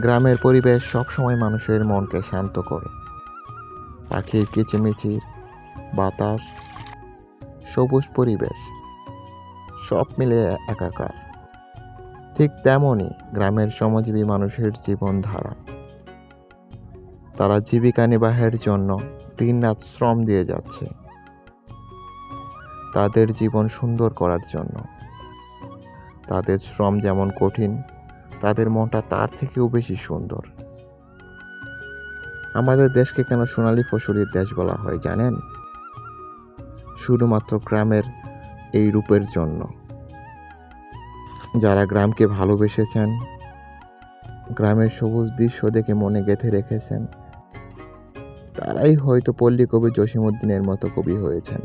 গ্রামের পরিবেশ সবসময় মানুষের মনকে শান্ত করে। পাখির কিচিমিচির, বাতাস, সবুজ পরিবেশ সব মিলে একাকার। ঠিক তেমনই গ্রামের শ্রমজীবী মানুষের জীবনধারা। তারা জীবিকা নির্বাহের জন্য দিনরাত শ্রম দিয়ে যাচ্ছে, তাদের জীবন সুন্দর করার জন্য। তাদের শ্রম যেমন কঠিন, তাদের মনটা তার থেকেও বেশি সুন্দর। আমাদের দেশকে কেন সোনালী ফসলের দেশ বলা হয় জানেন? শুধুমাত্র গ্রামের এই রূপের জন্য। যারা গ্রামকে ভালোবেসেছেন, গ্রামের সবুজ দৃশ্য দেখে মনে গেঁথে রেখেছেন, তারাই হয়তো পল্লী কবি জসিমউদ্দিনের মতো কবি হয়েছেন।